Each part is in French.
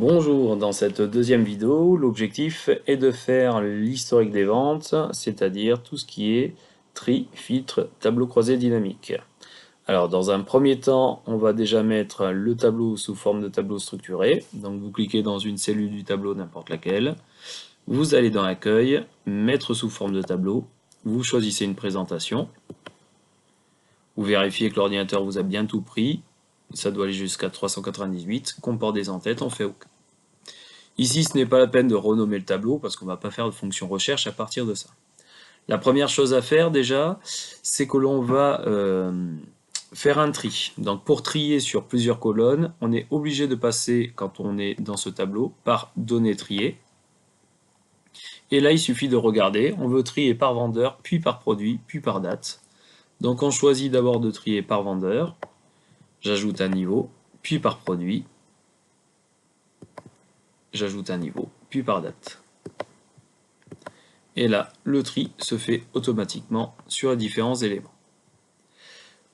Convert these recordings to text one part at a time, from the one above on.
Bonjour, dans cette deuxième vidéo, l'objectif est de faire l'historique des ventes, c'est-à-dire tout ce qui est tri, filtre, tableau croisé dynamique. Alors dans un premier temps, on va déjà mettre le tableau sous forme de tableau structuré. Donc vous cliquez dans une cellule du tableau, n'importe laquelle. Vous allez dans Accueil, mettre sous forme de tableau. Vous choisissez une présentation. Vous vérifiez que l'ordinateur vous a bien tout pris. Ça doit aller jusqu'à 398. Comport des en-têtes, on fait OK. Ici, ce n'est pas la peine de renommer le tableau parce qu'on ne va pas faire de fonction recherche à partir de ça. La première chose à faire déjà, c'est que l'on va faire un tri. Donc pour trier sur plusieurs colonnes, on est obligé de passer, quand on est dans ce tableau, par données triées. Et là, il suffit de regarder. On veut trier par vendeur, puis par produit, puis par date. Donc on choisit d'abord de trier par vendeur. J'ajoute un niveau, puis par produit. J'ajoute un niveau, puis par date. Et là, le tri se fait automatiquement sur les différents éléments.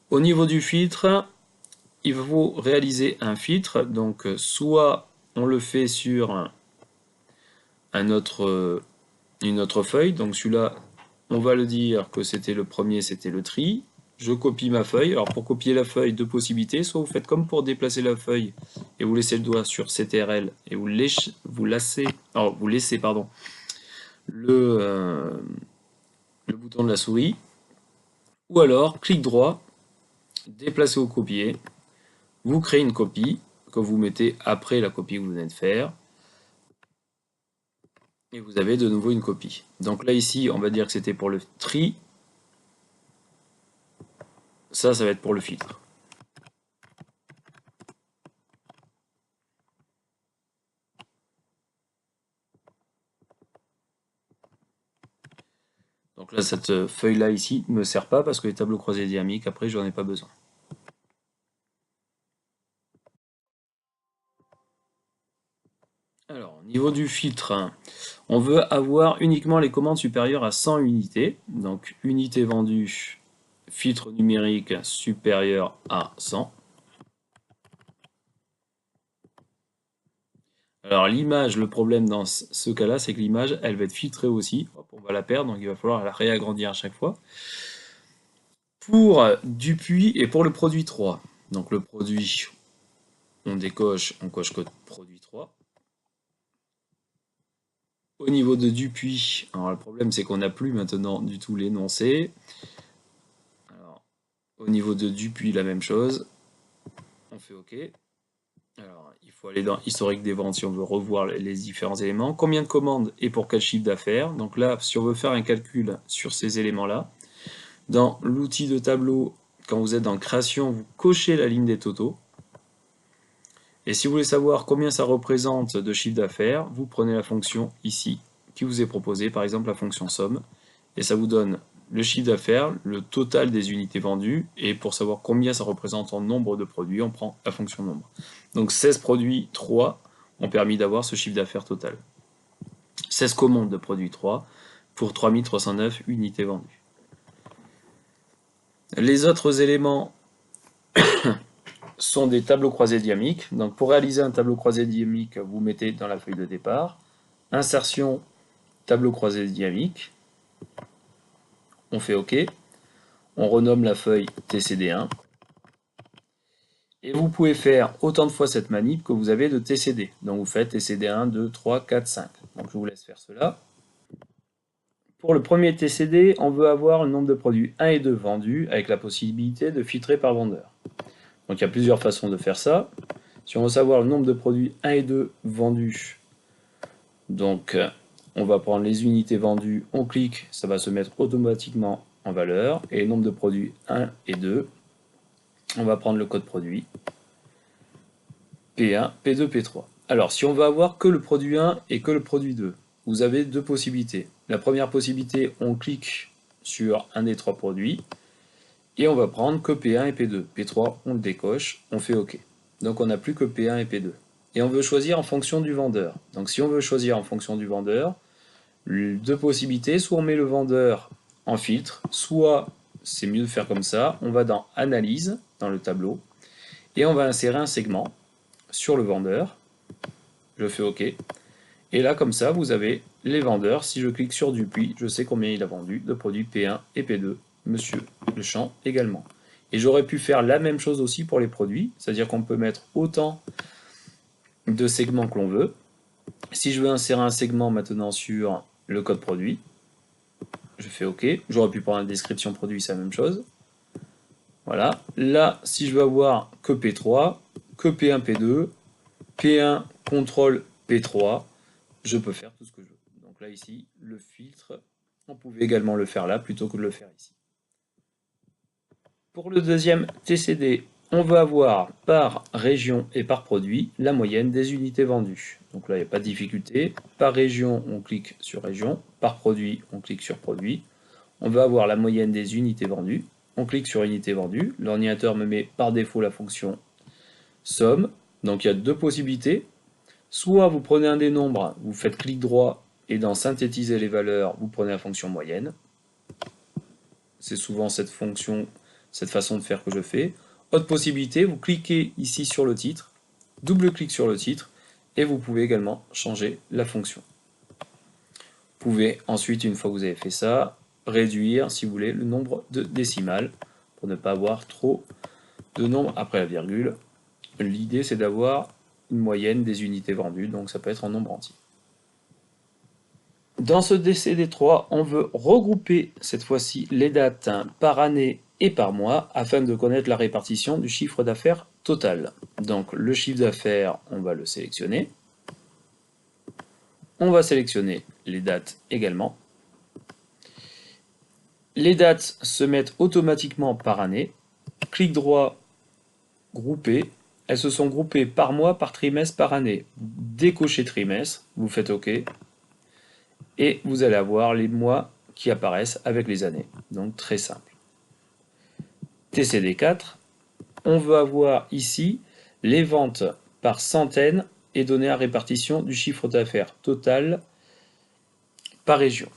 Au niveau du filtre, il faut réaliser un filtre. Donc, soit on le fait sur une autre feuille. Donc, celui-là, on va le dire que c'était le premier, c'était le tri. Je copie ma feuille. Alors, pour copier la feuille, deux possibilités. Soit vous faites comme pour déplacer la feuille et vous laissez le doigt sur CTRL et vous laissez le bouton de la souris. Ou alors, clic droit, déplacer au copier, vous créez une copie que vous mettez après la copie que vous venez de faire. Et vous avez de nouveau une copie. Donc là, ici, on va dire que c'était pour le tri. Ça va être pour le filtre. Donc là, cette feuille-là ici ne me sert pas parce que les tableaux croisés dynamiques, après, j'en ai pas besoin. Alors, au niveau du filtre, on veut avoir uniquement les commandes supérieures à 100 unités. Donc, unité vendue, filtre numérique supérieur à 100. Alors l'image, le problème dans ce cas-là, c'est que l'image, elle va être filtrée aussi. Hop, on va la perdre, donc il va falloir la réagrandir à chaque fois. Pour Dupuis et pour le produit 3. Donc le produit, on décoche, on coche code produit 3. Au niveau de Dupuis, alors le problème c'est qu'on n'a plus maintenant du tout l'énoncé. Alors, au niveau de Dupuis, la même chose. On fait OK. Alors, il faut aller dans historique des ventes si on veut revoir les différents éléments. Combien de commandes et pour quel chiffre d'affaires? Donc là, si on veut faire un calcul sur ces éléments-là, dans l'outil de tableau, quand vous êtes dans création, vous cochez la ligne des totaux. Et si vous voulez savoir combien ça représente de chiffre d'affaires, vous prenez la fonction ici qui vous est proposée, par exemple la fonction somme, et ça vous donne le chiffre d'affaires, le total des unités vendues, et pour savoir combien ça représente en nombre de produits, on prend la fonction nombre. Donc 16 produits 3 ont permis d'avoir ce chiffre d'affaires total. 16 commandes de produits 3 pour 3309 unités vendues. Les autres éléments sont des tableaux croisés dynamiques. Donc pour réaliser un tableau croisé dynamique, vous mettez dans la feuille de départ, insertion, tableau croisé dynamique, on fait OK, on renomme la feuille TCD1, et vous pouvez faire autant de fois cette manip que vous avez de TCD. Donc vous faites TCD1, 2, 3, 4, 5. Donc je vous laisse faire cela. Pour le premier TCD, on veut avoir le nombre de produits 1 et 2 vendus avec la possibilité de filtrer par vendeur. Donc il y a plusieurs façons de faire ça. Si on veut savoir le nombre de produits 1 et 2 vendus, donc on va prendre les unités vendues, on clique, ça va se mettre automatiquement en valeur. Et le nombre de produits 1 et 2, on va prendre le code produit, P1, P2, P3. Alors si on veut avoir que le produit 1 et que le produit 2, vous avez deux possibilités. La première possibilité, on clique sur un des trois produits, et on va prendre que P1 et P2. P3, on le décoche, on fait OK. Donc on n'a plus que P1 et P2. Et on veut choisir en fonction du vendeur. Donc si on veut choisir en fonction du vendeur, deux possibilités, soit on met le vendeur en filtre, soit c'est mieux de faire comme ça, on va dans Analyse, dans le tableau, et on va insérer un segment sur le vendeur. je fais OK. Et là, comme ça, vous avez les vendeurs. Si je clique sur Dupuis, je sais combien il a vendu de produits P1 et P2, monsieur le champ également. Et j'aurais pu faire la même chose aussi pour les produits, c'est-à-dire qu'on peut mettre autant de segments que l'on veut. Si je veux insérer un segment maintenant sur le code produit, je fais OK. J'aurais pu prendre la description produit, c'est la même chose. Voilà. Là, si je veux avoir que P3, que P1, P2, P1, contrôle P3, je peux faire tout ce que je veux. Donc là, ici, le filtre, on pouvait également le faire là plutôt que de le faire ici. Pour le deuxième TCD, on va avoir par région et par produit la moyenne des unités vendues. Donc là, il n'y a pas de difficulté. Par région, on clique sur région. Par produit, on clique sur produit. On va avoir la moyenne des unités vendues. On clique sur unité vendue. L'ordinateur me met par défaut la fonction somme. Donc il y a deux possibilités. Soit vous prenez un des nombres, vous faites clic droit et dans synthétiser les valeurs, vous prenez la fonction moyenne. C'est souvent cette façon de faire que je fais. Autre possibilité, vous cliquez ici sur le titre, double-clic sur le titre, et vous pouvez également changer la fonction. Vous pouvez ensuite, une fois que vous avez fait ça, réduire, si vous voulez, le nombre de décimales, pour ne pas avoir trop de nombres après la virgule. L'idée, c'est d'avoir une moyenne des unités vendues, donc ça peut être en nombre entier. Dans ce DCD3, on veut regrouper cette fois-ci les dates par année et par mois afin de connaître la répartition du chiffre d'affaires total. Donc le chiffre d'affaires, on va le sélectionner. On va sélectionner les dates également. Les dates se mettent automatiquement par année. Clic droit, grouper. Elles se sont groupées par mois, par trimestre, par année. Décochez trimestre, vous faites OK. Et vous allez avoir les mois qui apparaissent avec les années. Donc très simple. TCD4, on veut avoir ici les ventes par centaines et donner la répartition du chiffre d'affaires total par région.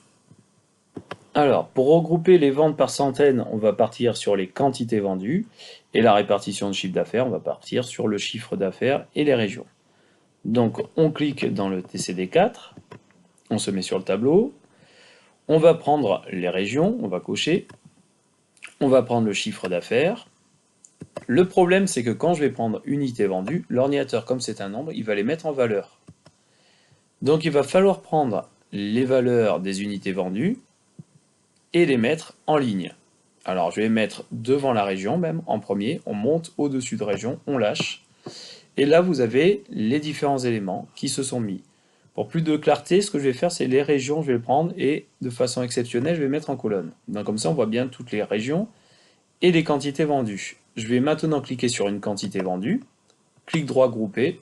Alors, pour regrouper les ventes par centaines, on va partir sur les quantités vendues et la répartition de chiffre d'affaires, on va partir sur le chiffre d'affaires et les régions. Donc, on clique dans le TCD4, on se met sur le tableau, on va prendre les régions, on va cocher, on va prendre le chiffre d'affaires. Le problème, c'est que quand je vais prendre unité vendue, l'ordinateur, comme c'est un nombre, il va les mettre en valeur. Donc il va falloir prendre les valeurs des unités vendues et les mettre en ligne. Alors je vais mettre devant la région même, en premier, on monte au-dessus de région, on lâche. Et là vous avez les différents éléments qui se sont mis. Pour plus de clarté, ce que je vais faire, c'est les régions, je vais les prendre et de façon exceptionnelle, je vais mettre en colonne. Donc comme ça on voit bien toutes les régions et les quantités vendues. Je vais maintenant cliquer sur une quantité vendue, clic droit grouper,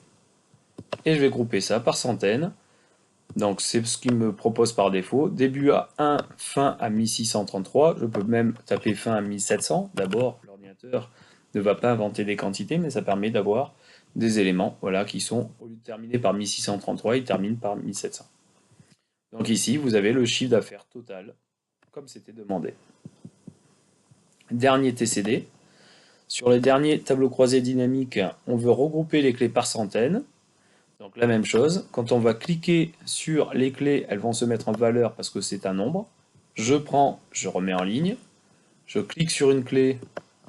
et je vais grouper ça par centaines. Donc c'est ce qu'il me propose par défaut. Début à 1, fin à 1633. Je peux même taper fin à 1700. D'abord, l'ordinateur ne va pas inventer des quantités, mais ça permet d'avoir des éléments voilà, qui sont, au lieu de terminer par 1633, ils terminent par 1700. Donc ici, vous avez le chiffre d'affaires total, comme c'était demandé. Dernier TCD. Sur les derniers tableaux croisés dynamiques, on veut regrouper les clés par centaines. Donc la même chose, quand on va cliquer sur les clés, elles vont se mettre en valeur parce que c'est un nombre. Je prends, je remets en ligne. Je clique sur une clé,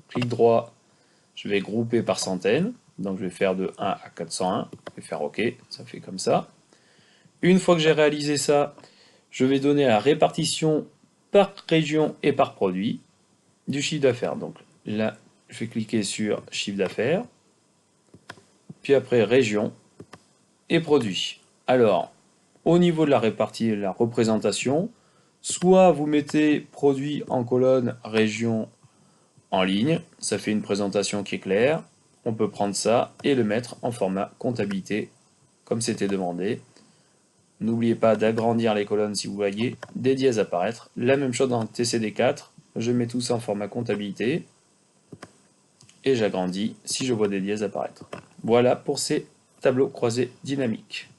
clic droit, je vais grouper par centaines. Donc je vais faire de 1 à 401. Je vais faire OK, ça fait comme ça. Une fois que j'ai réalisé ça, je vais donner la répartition par région et par produit du chiffre d'affaires. Donc là, je vais cliquer sur chiffre d'affaires, puis après région et produit. Alors, au niveau de la représentation, soit vous mettez produit en colonne, région en ligne, ça fait une présentation qui est claire. On peut prendre ça et le mettre en format comptabilité, comme c'était demandé. N'oubliez pas d'agrandir les colonnes si vous voyez des dièses apparaître. La même chose dans TCD4, je mets tout ça en format comptabilité et j'agrandis si je vois des dièses apparaître. Voilà pour ces tableaux croisés dynamiques.